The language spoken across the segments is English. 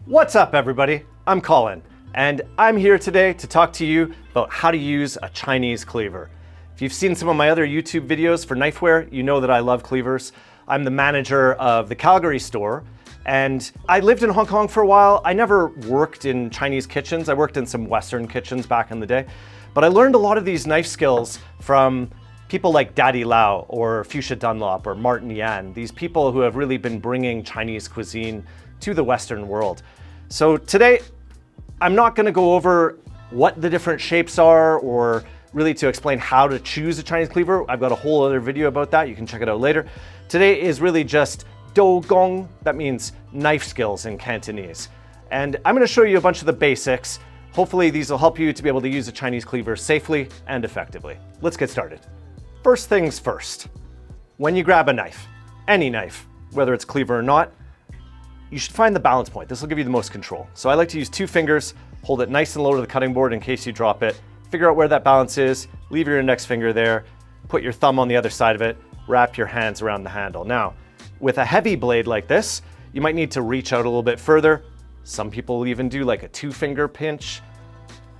What's up, everybody? I'm Colin, and I'm here today to talk to you about how to use a Chinese cleaver. If you've seen some of my other YouTube videos for Knifewear, you know that I love cleavers. I'm the manager of the Calgary store, and I lived in Hong Kong for a while. I never worked in Chinese kitchens. I worked in some Western kitchens back in the day, but I learned a lot of these knife skills from people like Daddy Lau or Fuchsia Dunlop or Martin Yan, these people who have really been bringing Chinese cuisine to the Western world. So today, I'm not going to go over what the different shapes are or really to explain how to choose a Chinese cleaver. I've got a whole other video about that. You can check it out later. Today is really just dou gong, that means knife skills in Cantonese. And I'm going to show you a bunch of the basics. Hopefully these will help you to be able to use a Chinese cleaver safely and effectively. Let's get started. First things first, when you grab a knife, any knife, whether it's cleaver or not, you should find the balance point. This will give you the most control. So I like to use 2 fingers, hold it nice and low to the cutting board in case you drop it, figure out where that balance is, leave your index finger there, put your thumb on the other side of it, wrap your hands around the handle. Now, with a heavy blade like this, you might need to reach out a little bit further. Some people even do like a 2-finger pinch.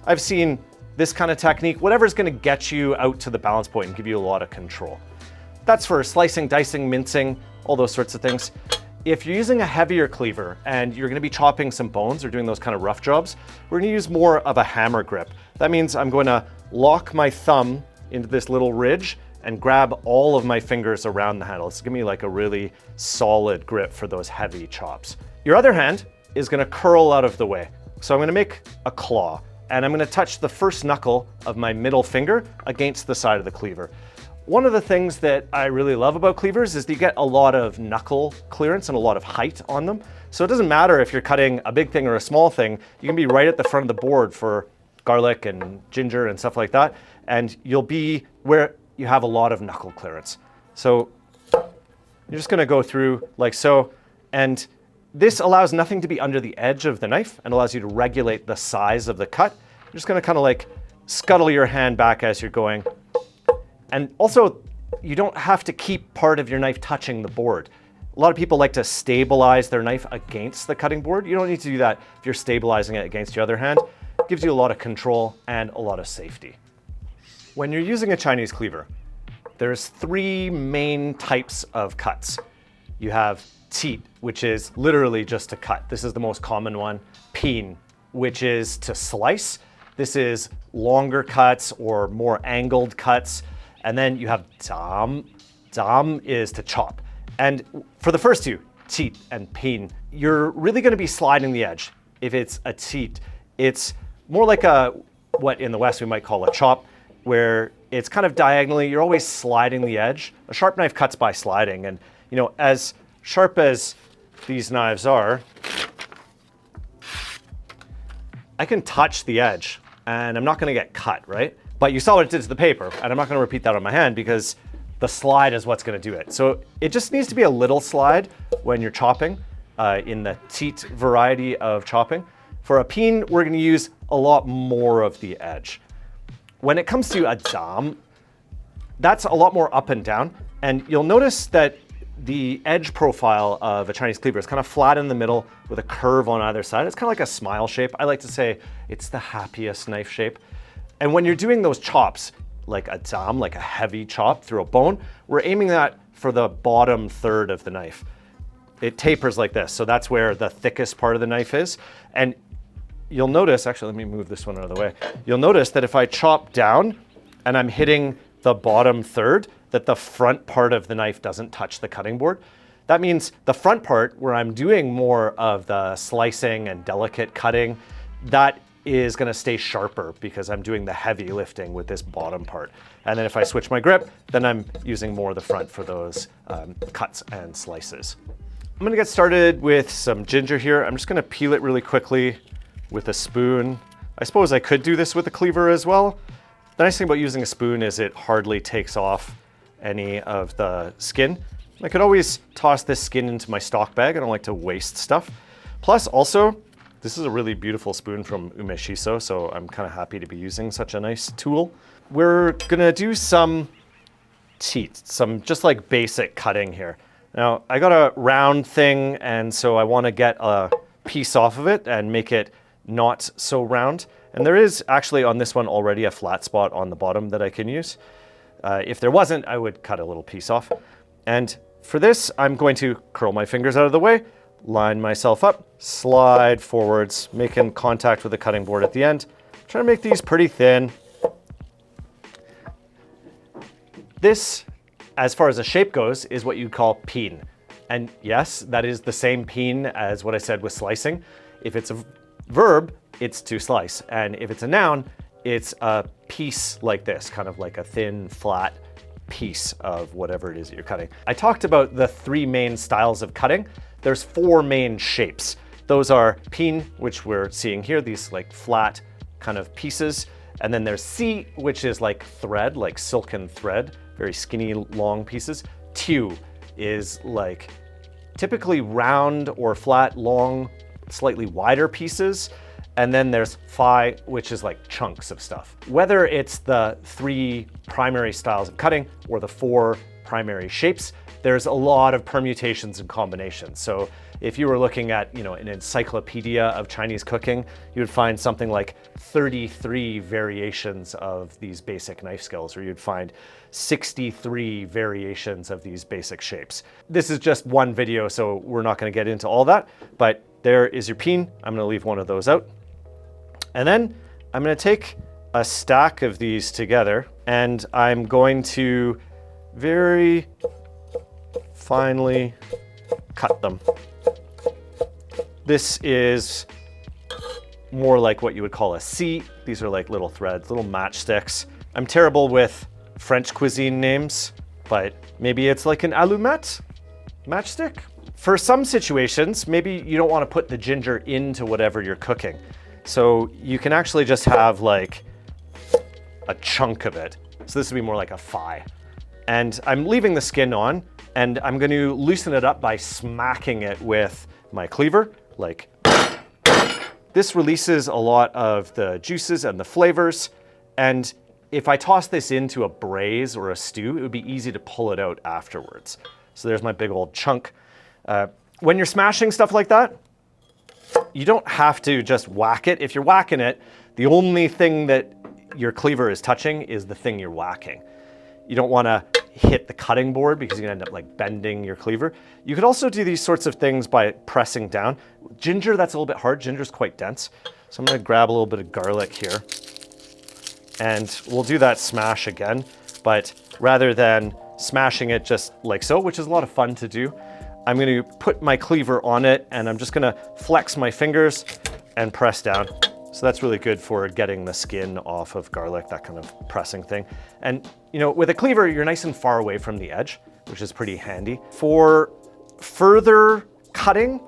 I've seen this kind of technique, whatever's gonna get you out to the balance point and give you a lot of control. That's for slicing, dicing, mincing, all those sorts of things. If you're using a heavier cleaver and you're gonna be chopping some bones or doing those kind of rough jobs, we're gonna use more of a hammer grip. That means I'm going to lock my thumb into this little ridge and grab all of my fingers around the handle. It's gonna be like a really solid grip for those heavy chops. Your other hand is gonna curl out of the way. So I'm gonna make a claw and I'm gonna touch the first knuckle of my middle finger against the side of the cleaver. One of the things that I really love about cleavers is that you get a lot of knuckle clearance and a lot of height on them. So it doesn't matter if you're cutting a big thing or a small thing, you can be right at the front of the board for garlic and ginger and stuff like that. And you'll be where you have a lot of knuckle clearance. So you're just gonna go through like so. And this allows nothing to be under the edge of the knife and allows you to regulate the size of the cut. You're just gonna kind of like scuttle your hand back as you're going. And also, you don't have to keep part of your knife touching the board. A lot of people like to stabilize their knife against the cutting board. You don't need to do that if you're stabilizing it against your other hand. It gives you a lot of control and a lot of safety. When you're using a Chinese cleaver, there's 3 main types of cuts. You have teat, which is literally just to cut. This is the most common one. Pin, which is to slice. This is longer cuts or more angled cuts. And then you have dam. Dam is to chop. And for the first 2, teat and pin, you're really gonna be sliding the edge. If it's a teat, it's more like what in the West we might call a chop, where it's kind of diagonally, you're always sliding the edge. A sharp knife cuts by sliding. And you know, as sharp as these knives are, I can touch the edge and I'm not gonna get cut, right? But you saw what it did to the paper, and I'm not gonna repeat that on my hand because the slide is what's gonna do it. So it just needs to be a little slide when you're chopping in the teat variety of chopping. For a pin, we're gonna use a lot more of the edge. When it comes to a dam, that's a lot more up and down, and you'll notice that the edge profile of a Chinese cleaver is kind of flat in the middle with a curve on either side. It's kind of like a smile shape. I like to say it's the happiest knife shape. And when you're doing those chops, like a dam, like a heavy chop through a bone, we're aiming that for the bottom third of the knife. It tapers like this, so that's where the thickest part of the knife is. And you'll notice, actually, let me move this one out of the way. You'll notice that if I chop down and I'm hitting the bottom third, that the front part of the knife doesn't touch the cutting board. That means the front part, where I'm doing more of the slicing and delicate cutting, that is gonna stay sharper because I'm doing the heavy lifting with this bottom part. And then if I switch my grip, then I'm using more of the front for those cuts and slices. I'm gonna get started with some ginger here. I'm just gonna peel it really quickly with a spoon. I suppose I could do this with a cleaver as well. The nice thing about using a spoon is it hardly takes off any of the skin. I could always toss this skin into my stock bag. I don't like to waste stuff. Plus also, this is a really beautiful spoon from Umeshiso, so I'm kind of happy to be using such a nice tool. We're gonna do some teat, some just like basic cutting here. Now, I got a round thing, and so I wanna get a piece off of it and make it not so round. And there is actually on this one already a flat spot on the bottom that I can use. If there wasn't, I would cut a little piece off. And for this, I'm going to curl my fingers out of the way, line myself up, slide forwards, making contact with the cutting board at the end. Try to make these pretty thin. This, as far as the shape goes, is what you'd call peen. And yes, that is the same peen as what I said with slicing. If it's a verb, it's to slice. And if it's a noun, it's a piece like this, kind of like a thin, flat piece of whatever it is that you're cutting. I talked about the 3 main styles of cutting. There's 4 main shapes. Those are peen, which we're seeing here, these like flat kind of pieces. And then there's si, which is like thread, like silken thread, very skinny, long pieces. Tiu is like typically round or flat, long, slightly wider pieces. And then there's phi, which is like chunks of stuff. Whether it's the 3 primary styles of cutting or the 4 primary shapes, there's a lot of permutations and combinations. So if you were looking at, an encyclopedia of Chinese cooking, you would find something like 33 variations of these basic knife skills, or you'd find 63 variations of these basic shapes. This is just one video, so we're not going to get into all that, but there is your peen. I'm going to leave one of those out. And then I'm going to take a stack of these together and I'm going to very finely cut them. This is more like what you would call a si. These are like little threads, little matchsticks. I'm terrible with French cuisine names, but maybe it's like an allumette matchstick. For some situations, maybe you don't want to put the ginger into whatever you're cooking. So you can actually just have like a chunk of it. So this would be more like a phi. And I'm leaving the skin on and I'm going to loosen it up by smacking it with my cleaver. Like this releases a lot of the juices and the flavors. And if I toss this into a braise or a stew, it would be easy to pull it out afterwards. So there's my big old chunk. When you're smashing stuff like that, you don't have to just whack it. If you're whacking it, the only thing that your cleaver is touching is the thing you're whacking. You don't want to hit the cutting board because you're going to end up like bending your cleaver. You could also do these sorts of things by pressing down. Ginger, that's a little bit hard. Ginger's quite dense. So I'm going to grab a little bit of garlic here and we'll do that smash again. But rather than smashing it just like so, which is a lot of fun to do, I'm going to put my cleaver on it and I'm just going to flex my fingers and press down. So that's really good for getting the skin off of garlic, that kind of pressing thing. And with a cleaver, you're nice and far away from the edge, which is pretty handy. For further cutting,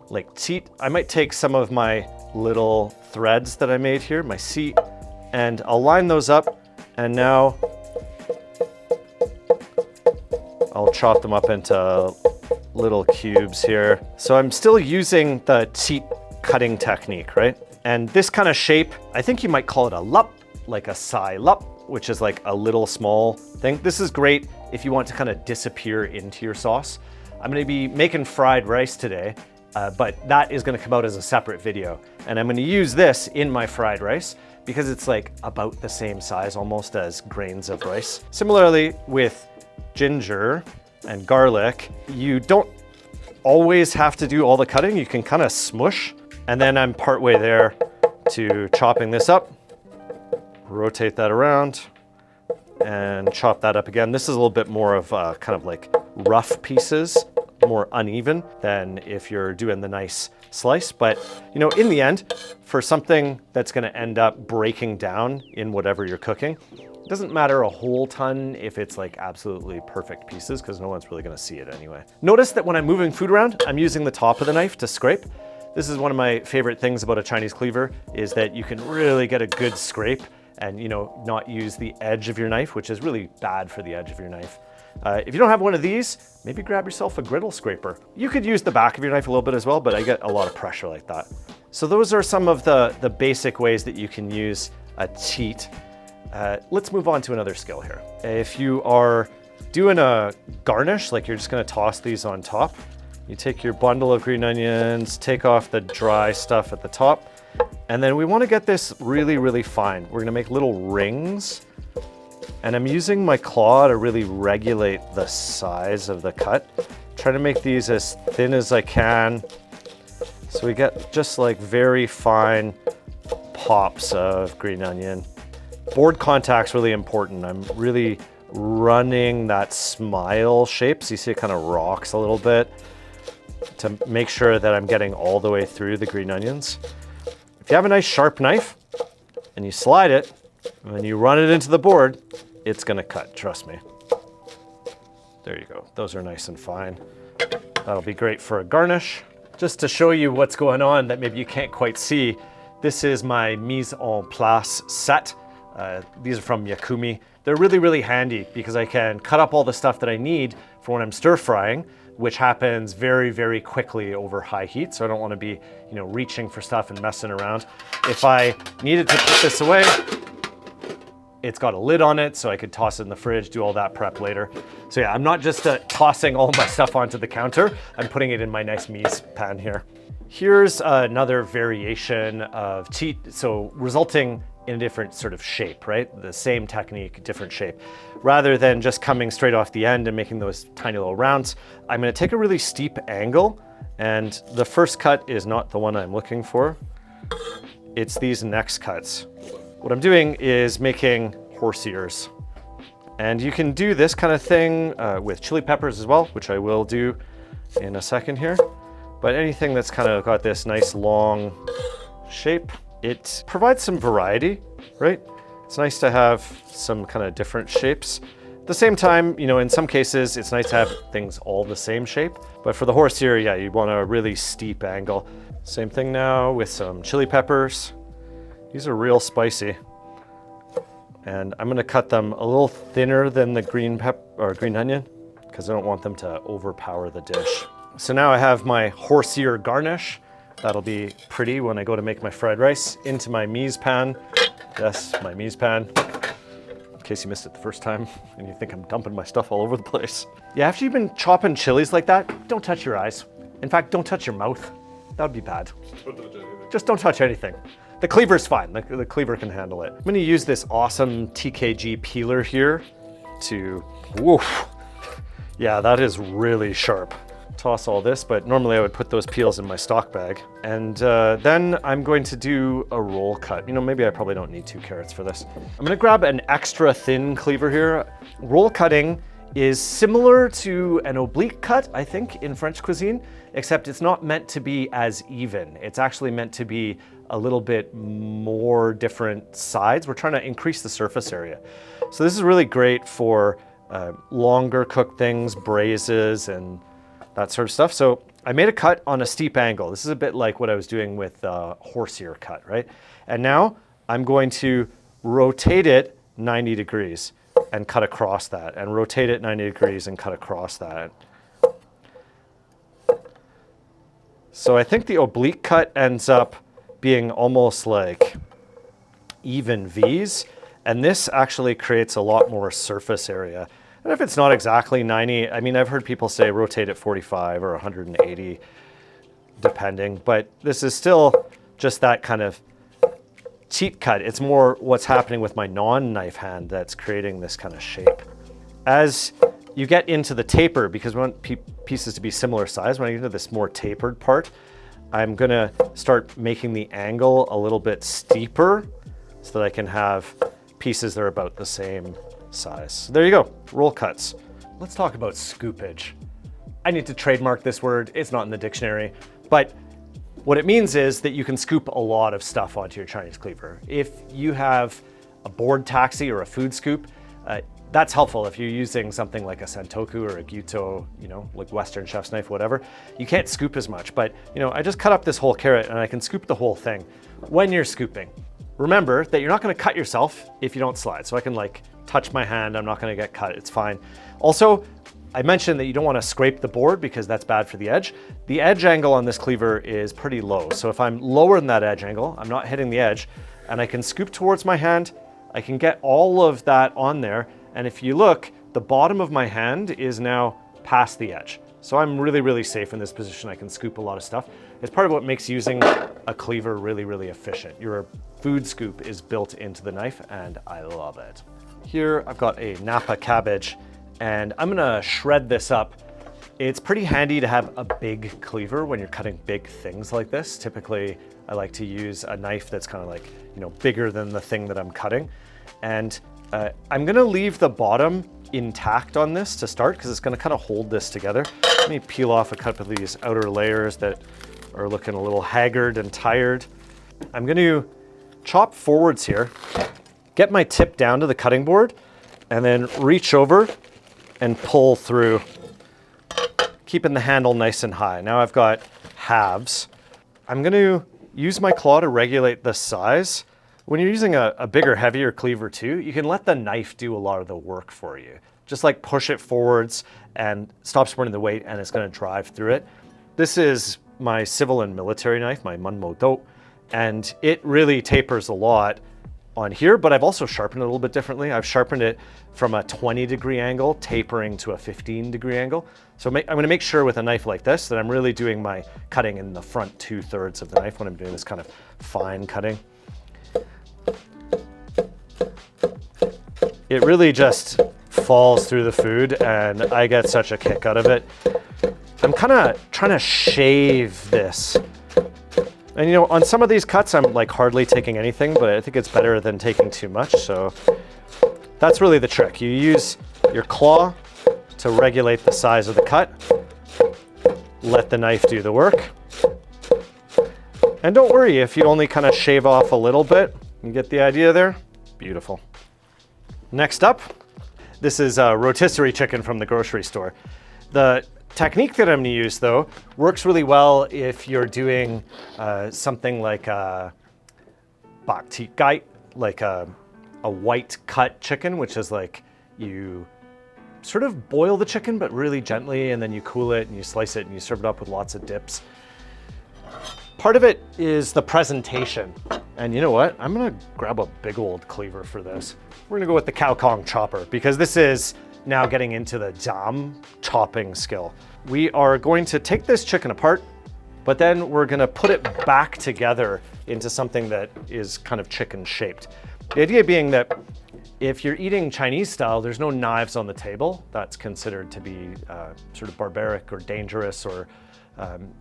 like teat, I might take some of my little threads that I made here, my seat, and I'll line those up. And now I'll chop them up into little cubes here. So I'm still using the teat cutting technique, right? And this kind of shape, I think you might call it a lup, like a sai lup, which is like a little small thing. This is great if you want to kind of disappear into your sauce. I'm going to be making fried rice today, but that is going to come out as a separate video. And I'm going to use this in my fried rice because it's like about the same size almost as grains of rice. Similarly with ginger and garlic, you don't always have to do all the cutting. You can kind of smush. And then I'm partway there to chopping this up, rotate that around and chop that up again. This is a little bit more of kind of like rough pieces, more uneven than if you're doing the nice slice. But in the end, for something that's going to end up breaking down in whatever you're cooking, it doesn't matter a whole ton if it's like absolutely perfect pieces because no one's really going to see it anyway. Notice that when I'm moving food around, I'm using the top of the knife to scrape. This is one of my favorite things about a Chinese cleaver is that you can really get a good scrape and not use the edge of your knife, which is really bad for the edge of your knife. If you don't have one of these, maybe grab yourself a griddle scraper. You could use the back of your knife a little bit as well, but I get a lot of pressure like that. So those are some of the basic ways that you can use a teat. Let's move on to another skill here. If you are doing a garnish, like you're just gonna toss these on top, You take your bundle of green onions, take off the dry stuff at the top, and then we want to get this really, really fine. We're gonna make little rings, and I'm using my claw to really regulate the size of the cut. Try to make these as thin as I can, so we get just like very fine pops of green onion. Board contact's really important. I'm really running that smile shape, so you see it kind of rocks a little bit, to make sure that I'm getting all the way through the green onions. If you have a nice sharp knife and you slide it and then you run it into the board, it's gonna cut, trust me. There you go, those are nice and fine. That'll be great for a garnish. Just to show you what's going on that maybe you can't quite see, this is my mise en place set. These are from Yakumi. They're really, really handy because I can cut up all the stuff that I need for when I'm stir frying, which happens very, very quickly over high heat. So I don't want to be, reaching for stuff and messing around. If I needed to put this away, it's got a lid on it, so I could toss it in the fridge, do all that prep later. So yeah, I'm not just tossing all my stuff onto the counter, I'm putting it in my nice mise pan here. Here's another variation of so resulting in a different sort of shape, right? The same technique, different shape. Rather than just coming straight off the end and making those tiny little rounds, I'm gonna take a really steep angle, and the first cut is not the one I'm looking for. It's these next cuts. What I'm doing is making horse ears. And you can do this kind of thing with chili peppers as well, which I will do in a second here. But anything that's kind of got this nice long shape, it provides some variety, right? It's nice to have some kind of different shapes. At the same time, in some cases, it's nice to have things all the same shape. But for the horse ear, yeah, you want a really steep angle. Same thing now with some chili peppers. These are real spicy. And I'm gonna cut them a little thinner than the green onion, because I don't want them to overpower the dish. So now I have my horse ear garnish. That'll be pretty when I go to make my fried rice. Into my mise pan. Yes, my mise pan. In case you missed it the first time and you think I'm dumping my stuff all over the place. Yeah, after you've been chopping chilies like that, don't touch your eyes. In fact, don't touch your mouth. That would be bad. Just don't touch anything. The cleaver's fine, the cleaver can handle it. I'm gonna use this awesome TKG peeler here to, woof. Yeah, that is really sharp. Toss all this, but normally I would put those peels in my stock bag. And then I'm going to do a roll cut. Maybe I probably don't need 2 carrots for this. I'm gonna grab an extra thin cleaver here. Roll cutting is similar to an oblique cut, I think, in French cuisine, except it's not meant to be as even. It's actually meant to be a little bit more different sides. We're trying to increase the surface area. So this is really great for longer cooked things, braises, and that sort of stuff. So I made a cut on a steep angle. This is a bit like what I was doing with horse ear cut, right? And now I'm going to rotate it 90 degrees and cut across that, and rotate it 90 degrees and cut across that. So I think the oblique cut ends up being almost like even V's, and this actually creates a lot more surface area. And if it's not exactly 90, I've heard people say rotate at 45 or 180, depending, but this is still just that kind of cheat cut. It's more what's happening with my non-knife hand that's creating this kind of shape. As you get into the taper, because we want pieces to be similar size, when I get into this more tapered part, I'm gonna start making the angle a little bit steeper so that I can have pieces that are about the same size. So there you go, roll cuts. Let's talk about scoopage. I need to trademark this word, it's not in the dictionary, but what it means is that you can scoop a lot of stuff onto your Chinese cleaver. If you have a board taxi or a food scoop, that's helpful if you're using something like a santoku or a gyuto, like Western chef's knife, whatever. You can't scoop as much, but I just cut up this whole carrot and I can scoop the whole thing. When you're scooping, remember that you're not gonna cut yourself if you don't slide. So I can touch my hand, I'm not gonna get cut, it's fine. Also, I mentioned that you don't wanna scrape the board because that's bad for the edge. The edge angle on this cleaver is pretty low. So if I'm lower than that edge angle, I'm not hitting the edge, and I can scoop towards my hand, I can get all of that on there. And if you look, the bottom of my hand is now past the edge. So I'm really, really safe in this position. I can scoop a lot of stuff. It's part of what makes using a cleaver really, really efficient. Your food scoop is built into the knife and I love it. Here I've got a Napa Cabbage and I'm gonna shred this up. It's pretty handy to have a big cleaver when you're cutting big things like this. Typically, I like to use a knife that's kind of like, bigger than the thing that I'm cutting. And I'm gonna leave the bottom intact on this to start because it's gonna kind of hold this together. Let me peel off a couple of these outer layers that are looking a little haggard and tired. I'm gonna chop forwards here, get my tip down to the cutting board, and then reach over and pull through, keeping the handle nice and high. Now I've got halves. I'm gonna use my claw to regulate the size. When you're using a bigger, heavier cleaver too, you can let the knife do a lot of the work for you. Just like push it forwards and stop supporting the weight and it's gonna drive through it. This is my civil and military knife, my Munmo Do, and it really tapers a lot on here, but I've also sharpened it a little bit differently. I've sharpened it from a 20-degree angle, tapering to a 15-degree angle. So I'm gonna make sure with a knife like this that I'm really doing my cutting in the front 2/3 of the knife when I'm doing this kind of fine cutting. It really just falls through the food and I get such a kick out of it. I'm kind of trying to shave this. And on some of these cuts, I'm like hardly taking anything, but I think it's better than taking too much. So that's really the trick. You use your claw to regulate the size of the cut. Let the knife do the work. And don't worry if you only kind of shave off a little bit. You get the idea there? Beautiful. Next up, this is a rotisserie chicken from the grocery store. The technique that I'm gonna use though works really well if you're doing something like a bak thit gai, like a white cut chicken, which is like you sort of boil the chicken but really gently and then you cool it and you slice it and you serve it up with lots of dips. Part of it is the presentation. And you know what? I'm gonna grab a big old cleaver for this. We're gonna go with the Cow Kong chopper because this is now getting into the dam chopping skill. We are going to take this chicken apart, but then we're gonna put it back together into something that is kind of chicken shaped. The idea being that if you're eating Chinese style, there's no knives on the table. That's considered to be sort of barbaric or dangerous or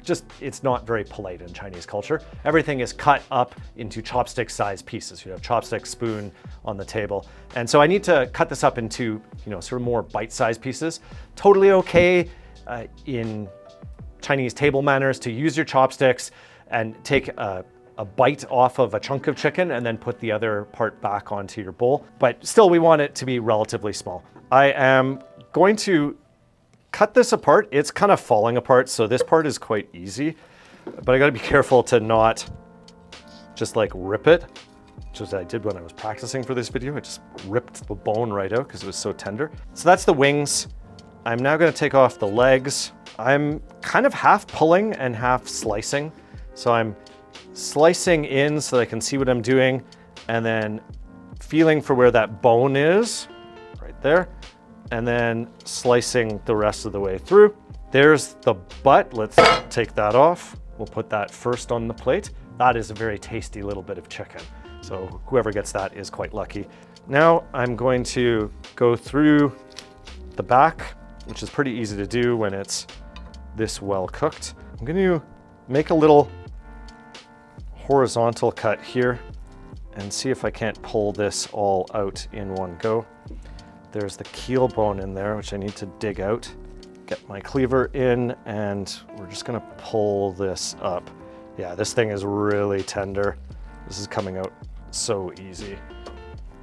just, it's not very polite in Chinese culture. Everything is cut up into chopstick sized pieces. You have chopstick, spoon on the table. And so I need to cut this up into, sort of more bite-sized pieces. Totally okay in Chinese table manners to use your chopsticks and take a bite off of a chunk of chicken and then put the other part back onto your bowl. But still, we want it to be relatively small. I am going to cut this apart. It's kind of falling apart, so this part is quite easy, but I gotta be careful to not just like rip it, which is what I did when I was practicing for this video. I just ripped the bone right out because it was so tender. So that's the wings. I'm now gonna take off the legs. I'm kind of half pulling and half slicing. So I'm slicing in so that I can see what I'm doing and then feeling for where that bone is, right there. And then slicing the rest of the way through. There's the butt. Let's take that off. We'll put that first on the plate. That is a very tasty little bit of chicken. So whoever gets that is quite lucky. Now I'm going to go through the back, which is pretty easy to do when it's this well cooked. I'm going to make a little horizontal cut here and see if I can't pull this all out in one go. There's the keel bone in there, which I need to dig out. Get my cleaver in, and we're just gonna pull this up. Yeah, this thing is really tender. This is coming out so easy.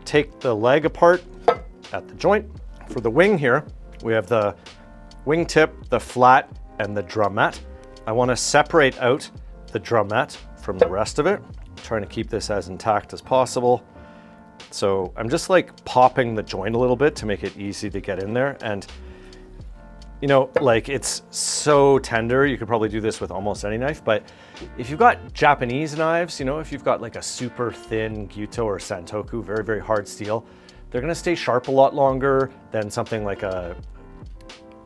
Take the leg apart at the joint. For the wing here, we have the wing tip, the flat, and the drumette. I wanna separate out the drumette from the rest of it. I'm trying to keep this as intact as possible. So I'm just like popping the joint a little bit to make it easy to get in there. And like it's so tender, you could probably do this with almost any knife, but if you've got Japanese knives, if you've got like a super thin Gyuto or Santoku, very, very hard steel, they're gonna stay sharp a lot longer than something like a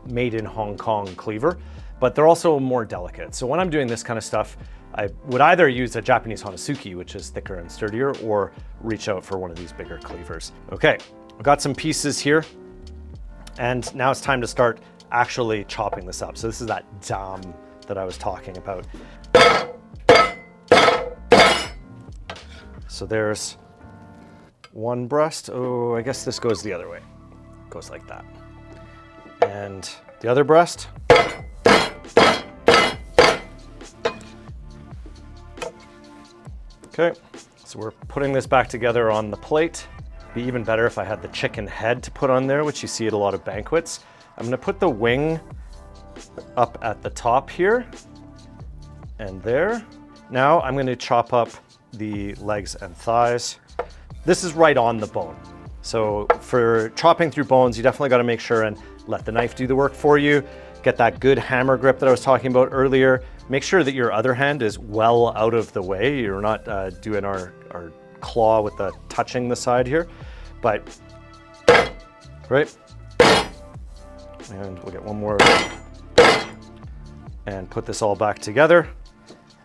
made in Hong Kong cleaver, but they're also more delicate. So when I'm doing this kind of stuff, I would either use a Japanese Hanasuki, which is thicker and sturdier, or reach out for one of these bigger cleavers. Okay, I've got some pieces here, and now it's time to start actually chopping this up. So this is that dam that I was talking about. So there's one breast. Oh, I guess this goes the other way. It goes like that. And the other breast. Okay, so we're putting this back together on the plate. It'd be even better if I had the chicken head to put on there, which you see at a lot of banquets. I'm gonna put the wing up at the top here and there. Now I'm gonna chop up the legs and thighs. This is right on the bone. So for chopping through bones, you definitely gotta make sure and let the knife do the work for you. Get that good hammer grip that I was talking about earlier. Make sure that your other hand is well out of the way. You're not doing our claw with the touching the side here, but right. And we'll get one more and put this all back together.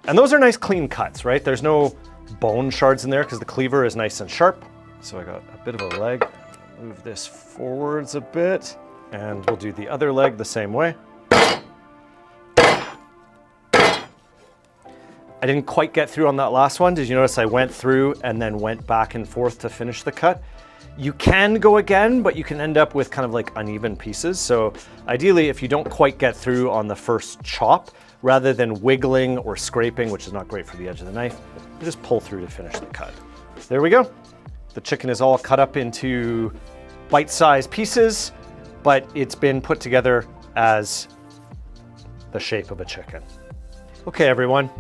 And those are nice clean cuts, right? There's no bone shards in there because the cleaver is nice and sharp. So I got a bit of a leg. Move this forwards a bit, and we'll do the other leg the same way. I didn't quite get through on that last one. Did you notice I went through and then went back and forth to finish the cut? You can go again, but you can end up with kind of like uneven pieces. So ideally, if you don't quite get through on the first chop, rather than wiggling or scraping, which is not great for the edge of the knife, you just pull through to finish the cut. There we go. The chicken is all cut up into bite-sized pieces, but it's been put together as the shape of a chicken. Okay, everyone.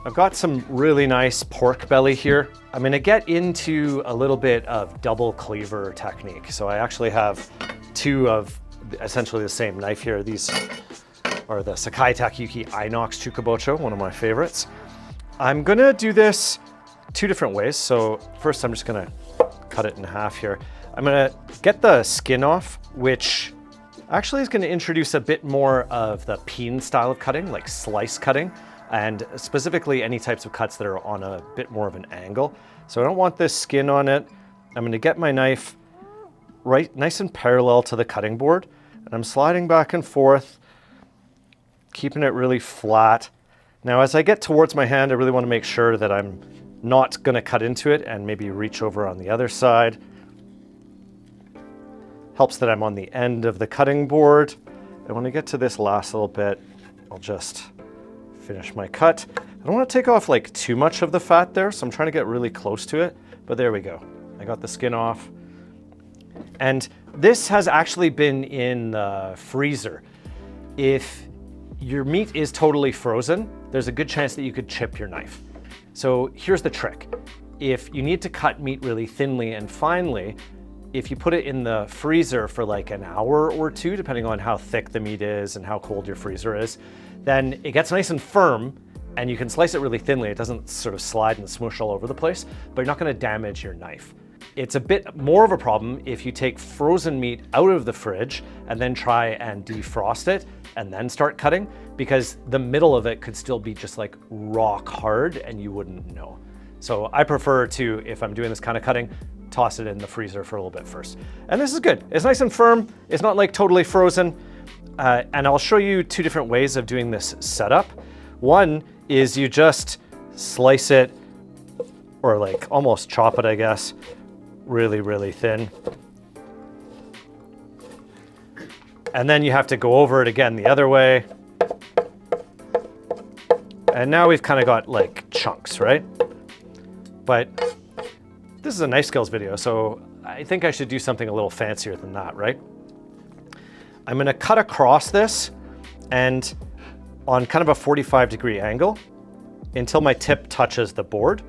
I've got some really nice pork belly here. I'm gonna get into a little bit of double cleaver technique. So I actually have two of essentially the same knife here. These are the Sakai Takeuchi Inox Chukabocho, one of my favorites. I'm gonna do this two different ways. So first I'm just gonna cut it in half here. I'm gonna get the skin off, which actually is gonna introduce a bit more of the peen style of cutting, like slice cutting, and specifically any types of cuts that are on a bit more of an angle. So I don't want this skin on it. I'm gonna get my knife right nice and parallel to the cutting board, and I'm sliding back and forth, keeping it really flat. Now, as I get towards my hand, I really wanna make sure that I'm not gonna cut into it and maybe reach over on the other side. Helps that I'm on the end of the cutting board. And when I get to this last little bit, I'll just finish my cut. I don't want to take off like too much of the fat there, so I'm trying to get really close to it, but there we go. I got the skin off. And this has actually been in the freezer. If your meat is totally frozen, there's a good chance that you could chip your knife. So here's the trick. If you need to cut meat really thinly and finely, if you put it in the freezer for like an hour or two, depending on how thick the meat is and how cold your freezer is, then it gets nice and firm and you can slice it really thinly. It doesn't sort of slide and smoosh all over the place, but you're not gonna damage your knife. It's a bit more of a problem if you take frozen meat out of the fridge and then try and defrost it and then start cutting, because the middle of it could still be just like rock hard and you wouldn't know. So I prefer to, if I'm doing this kind of cutting, toss it in the freezer for a little bit first. And this is good. It's nice and firm. It's not like totally frozen. And I'll show you two different ways of doing this setup. One is you just slice it, or like almost chop it, I guess, really, really thin. And then you have to go over it again the other way. And now we've kind of got like chunks, right? But this is a knife skills video, so I think I should do something a little fancier than that, right? I'm gonna cut across this and on kind of a 45-degree angle until my tip touches the board.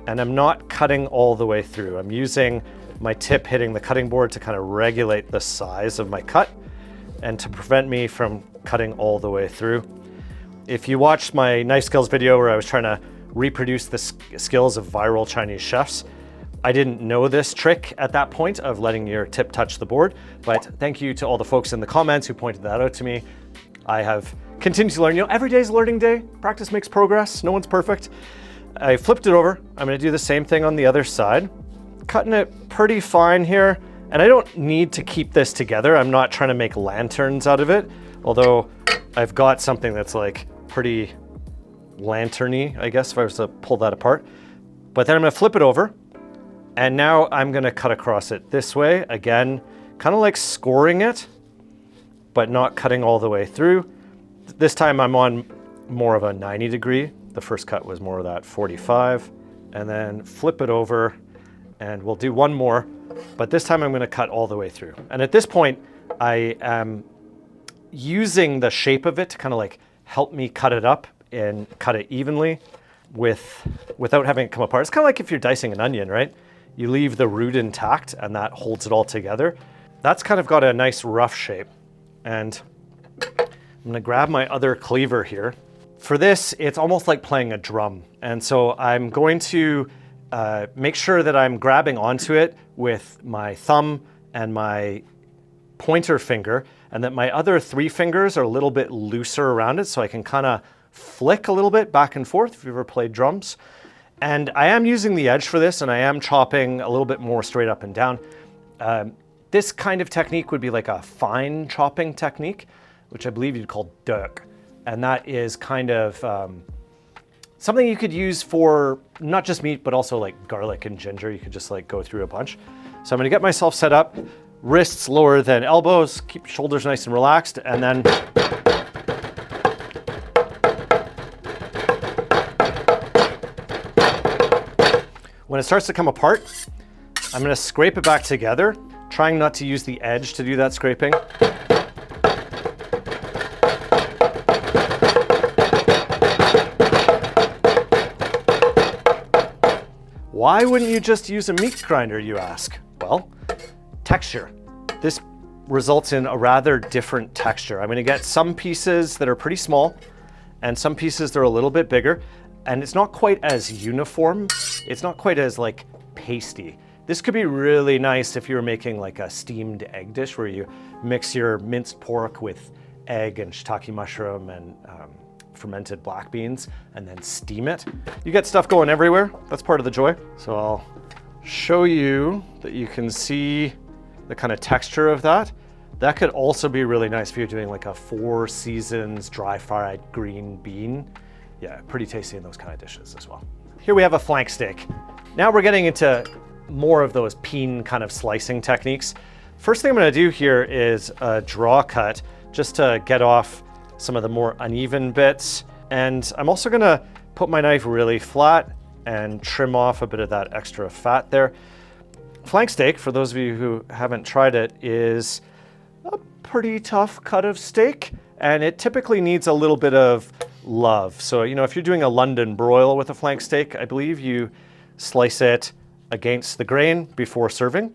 And I'm not cutting all the way through. I'm using my tip hitting the cutting board to kind of regulate the size of my cut and to prevent me from cutting all the way through. If you watched my knife skills video where I was trying to reproduce the skills of viral Chinese chefs, I didn't know this trick at that point of letting your tip touch the board, but thank you to all the folks in the comments who pointed that out to me. I have continued to learn. You know, every day's a learning day. Practice makes progress. No one's perfect. I flipped it over. I'm gonna do the same thing on the other side. Cutting it pretty fine here. And I don't need to keep this together. I'm not trying to make lanterns out of it, although I've got something that's like pretty lantern-y, I guess, if I was to pull that apart. But then I'm gonna flip it over. And now I'm gonna cut across it this way. Again, kind of like scoring it, but not cutting all the way through. This time I'm on more of a 90 degree. The first cut was more of that 45. And then flip it over and we'll do one more, but this time I'm gonna cut all the way through. And at this point, I am using the shape of it to kind of like help me cut it up and cut it evenly without having it come apart. It's kind of like if you're dicing an onion, right? You leave the root intact and that holds it all together. That's kind of got a nice rough shape. And I'm gonna grab my other cleaver here. For this, it's almost like playing a drum. And so I'm going to make sure that I'm grabbing onto it with my thumb and my pointer finger, and that my other 3 fingers are a little bit looser around it so I can kind of flick a little bit back and forth if you've ever played drums. And I am using the edge for this, and I am chopping a little bit more straight up and down. This kind of technique would be like a fine chopping technique, which I believe you'd call dirk. And that is kind of something you could use for not just meat, but also like garlic and ginger. You could just like go through a bunch. So I'm gonna get myself set up, wrists lower than elbows, keep shoulders nice and relaxed, and then when it starts to come apart, I'm gonna scrape it back together, trying not to use the edge to do that scraping. Why wouldn't you just use a meat grinder, you ask? Well, texture. This results in a rather different texture. I'm gonna get some pieces that are pretty small and some pieces that are a little bit bigger, and it's not quite as uniform. It's not quite as like pasty. This could be really nice if you were making like a steamed egg dish where you mix your minced pork with egg and shiitake mushroom and fermented black beans and then steam it. You get stuff going everywhere. That's part of the joy. So I'll show you that you can see the kind of texture of that. That could also be really nice if you're doing like a 4 seasons dry fried green bean. Yeah, pretty tasty in those kind of dishes as well. Here we have a flank steak. Now we're getting into more of those peen kind of slicing techniques. First thing I'm gonna do here is a draw cut just to get off some of the more uneven bits. And I'm also gonna put my knife really flat and trim off a bit of that extra fat there. Flank steak, for those of you who haven't tried it, is a pretty tough cut of steak, and it typically needs a little bit of love. So, you know, if you're doing a London broil with a flank steak, I believe you slice it against the grain before serving.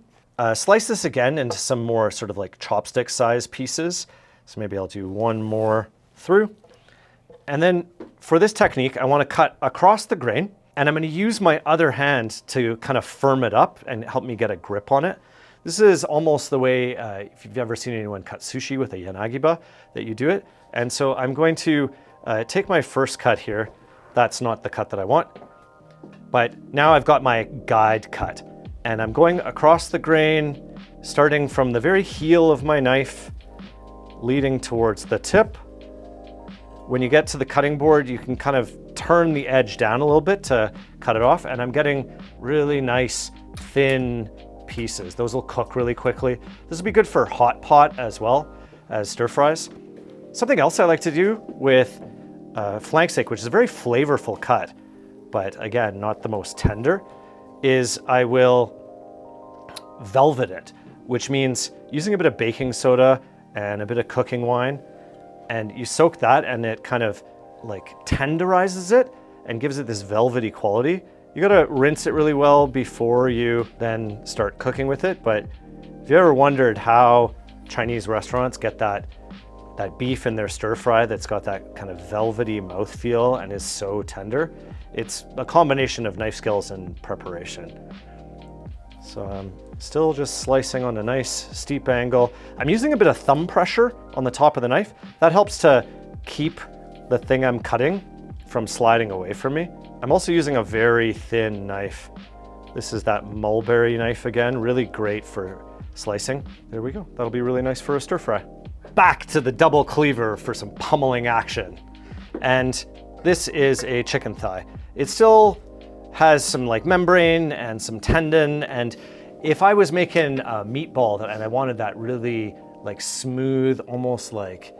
Slice this again into some more sort of like chopstick size pieces. So maybe I'll do one more through. And then for this technique, I want to cut across the grain, and I'm going to use my other hand to kind of firm it up and help me get a grip on it. This is almost the way, if you've ever seen anyone cut sushi with a yanagiba, that you do it. And so I'm going to take my first cut here. That's not the cut that I want, but now I've got my guide cut, and I'm going across the grain, starting from the very heel of my knife, leading towards the tip. When you get to the cutting board, you can kind of turn the edge down a little bit to cut it off, and I'm getting really nice, thin pieces. Those will cook really quickly. This will be good for hot pot as well as stir fries. Something else I like to do with flank steak, which is a very flavorful cut, but again, not the most tender, is I will velvet it, which means using a bit of baking soda and a bit of cooking wine, and you soak that and it kind of like tenderizes it and gives it this velvety quality. You gotta rinse it really well before you then start cooking with it. But if you ever wondered how Chinese restaurants get that beef in their stir fry that's got that kind of velvety mouthfeel and is so tender, it's a combination of knife skills and preparation. So I'm still just slicing on a nice steep angle. I'm using a bit of thumb pressure on the top of the knife. That helps to keep the thing I'm cutting from sliding away from me. I'm also using a very thin knife. This is that mulberry knife again, really great for slicing. There we go, that'll be really nice for a stir fry. Back to the double cleaver for some pummeling action. And this is a chicken thigh. It still has some like membrane and some tendon, and if I was making a meatball and I wanted that really like smooth, almost like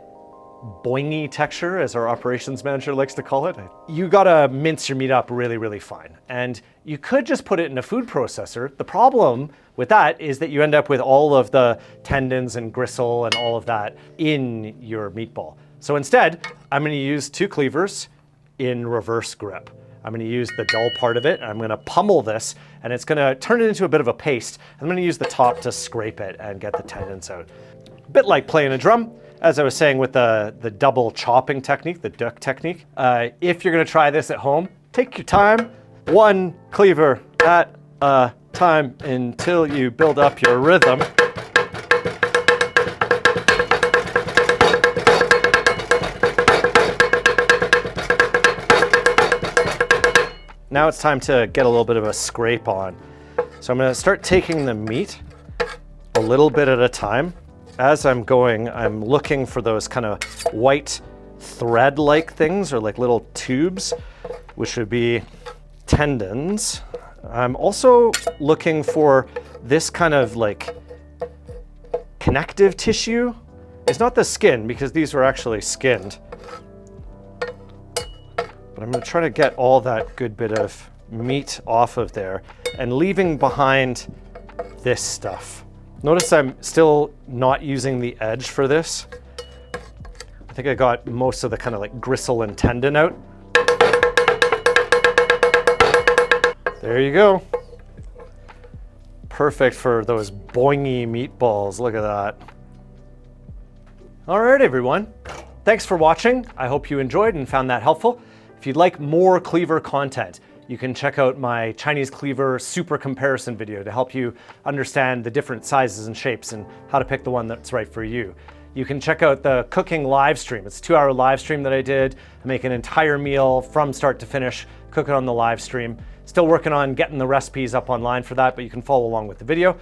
boingy texture, as our operations manager likes to call it, you gotta mince your meat up really, really fine. And you could just put it in a food processor. The problem with that is that you end up with all of the tendons and gristle and all of that in your meatball. So instead, I'm gonna use 2 cleavers in reverse grip. I'm gonna use the dull part of it, and I'm gonna pummel this, and it's gonna turn it into a bit of a paste. I'm gonna use the top to scrape it and get the tendons out. A bit like playing a drum. As I was saying with the double chopping technique, the duck technique, if you're gonna try this at home, take your time, 1 cleaver at a time until you build up your rhythm. Now it's time to get a little bit of a scrape on. So I'm gonna start taking the meat a little bit at a time. As I'm going, I'm looking for those kind of white thread-like things, or like little tubes, which would be tendons. I'm also looking for this kind of like connective tissue. It's not the skin, because these were actually skinned. But I'm gonna try to get all that good bit of meat off of there and leaving behind this stuff. Notice I'm still not using the edge for this. I think I got most of the kind of like gristle and tendon out. There you go. Perfect for those boingy meatballs, look at that. All right, everyone. Thanks for watching. I hope you enjoyed and found that helpful. If you'd like more cleaver content, you can check out my Chinese cleaver super comparison video to help you understand the different sizes and shapes and how to pick the one that's right for you. You can check out the cooking live stream. It's a 2-hour live stream that I did. I make an entire meal from start to finish, cook it on the live stream. Still working on getting the recipes up online for that, but you can follow along with the video.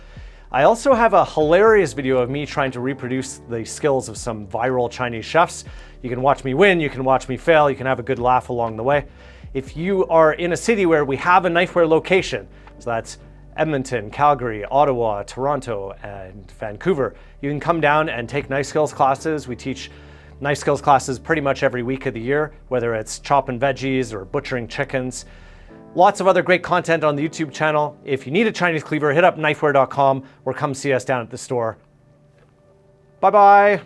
I also have a hilarious video of me trying to reproduce the skills of some viral Chinese chefs. You can watch me win, you can watch me fail, you can have a good laugh along the way. If you are in a city where we have a Knifewear location, so that's Edmonton, Calgary, Ottawa, Toronto, and Vancouver, you can come down and take knife skills classes. We teach knife skills classes pretty much every week of the year, whether it's chopping veggies or butchering chickens. Lots of other great content on the YouTube channel. If you need a Chinese cleaver, hit up knifewear.com or come see us down at the store. Bye-bye.